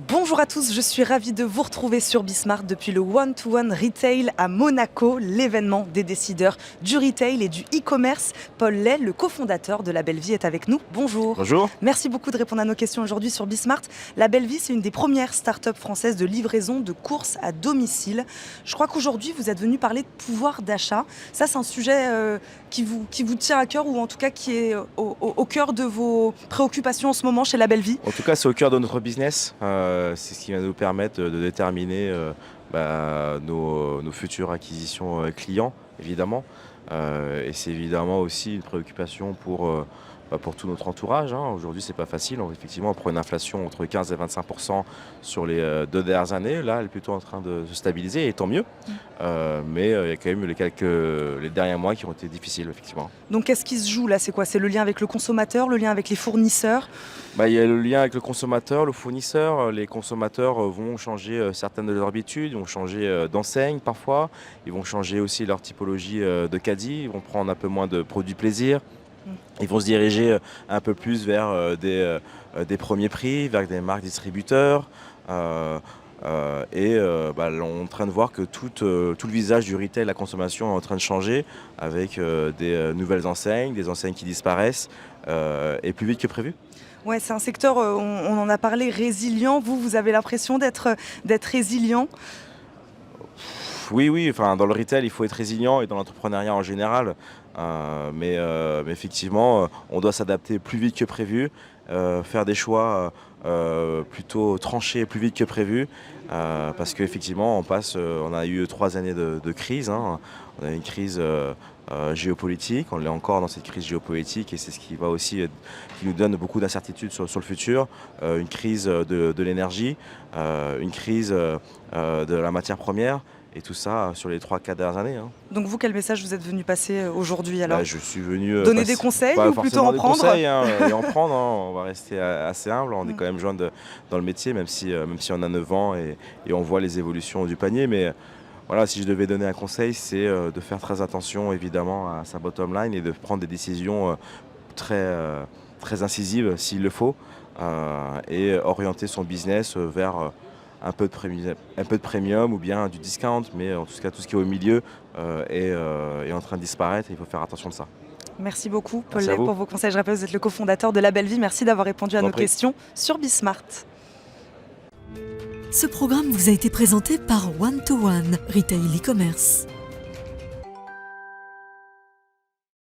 Bonjour à tous, je suis ravie de vous retrouver sur Bismart depuis le One-to-One Retail à Monaco, l'événement des décideurs du retail et du e-commerce. Paul Lay, le cofondateur de La Belle Vie, est avec nous. Bonjour. Bonjour. Merci beaucoup de répondre à nos questions aujourd'hui sur Bismart. La Belle Vie, c'est une des premières startups françaises de livraison de courses à domicile. Je crois qu'aujourd'hui, vous êtes venu parler de pouvoir d'achat. Ça, c'est un sujet qui vous tient à cœur, ou en tout cas qui est au cœur de vos préoccupations en ce moment chez La Belle Vie. En tout cas, c'est au cœur de notre business. C'est ce qui va nous permettre de déterminer nos futures acquisitions clients, évidemment. Et c'est évidemment aussi une préoccupation pour tout notre entourage. Aujourd'hui, c'est pas facile. Effectivement, on prend une inflation entre 15 et 25% sur les 2 dernières années. Là, elle est plutôt en train de se stabiliser, et tant mieux. Mais il y a quand même les derniers mois qui ont été difficiles, effectivement. Donc, qu'est-ce qui se joue là? C'est quoi? C'est le lien avec le consommateur, le lien avec les fournisseurs? Il y a le lien avec le consommateur, le fournisseur. Les consommateurs vont changer certaines de leurs habitudes, ils vont changer d'enseigne parfois. Ils vont changer aussi leur typologie de caddie. Ils vont prendre un peu moins de produits plaisir. Ils vont se diriger un peu plus vers des premiers prix, vers des marques distributeurs. On est en train de voir que tout le visage du retail, la consommation est en train de changer avec des nouvelles enseignes, des enseignes qui disparaissent et plus vite que prévu. Ouais, c'est un secteur, on en a parlé, résilient. Vous avez l'impression d'être résilient? Oui, enfin, dans le retail, il faut être résilient, et dans l'entrepreneuriat en général. Mais effectivement, on doit s'adapter plus vite que prévu, faire des choix plutôt tranchés plus vite que prévu, parce qu'effectivement, on a eu 3 années de crise. On a eu une crise géopolitique, on l'est encore dans cette crise géopolitique, et c'est ce qui va aussi qui nous donne beaucoup d'incertitudes sur le futur. Une crise de l'énergie, une crise de la matière première. Et tout ça sur les 3-4 dernières années. Donc vous, quel message vous êtes venu passer aujourd'hui alors? Je suis venu donner des conseils ou plutôt en prendre? Conseils, et en prendre. On va rester assez humble. On est quand même jeune dans le métier, même si on a 9 ans et on voit les évolutions du panier. Mais voilà, si je devais donner un conseil, c'est de faire très attention évidemment à sa bottom line et de prendre des décisions très incisives s'il le faut, et orienter son business vers un peu de premium ou bien du discount, mais en tout cas tout ce qui est au milieu est en train de disparaître, et il faut faire attention de ça. Merci beaucoup Paul Lay pour vos conseils. Je rappelle, vous êtes le cofondateur de La Belle Vie. Merci d'avoir répondu à nos questions sur Bismart. Ce programme vous a été présenté par One-to-One Retail e-commerce.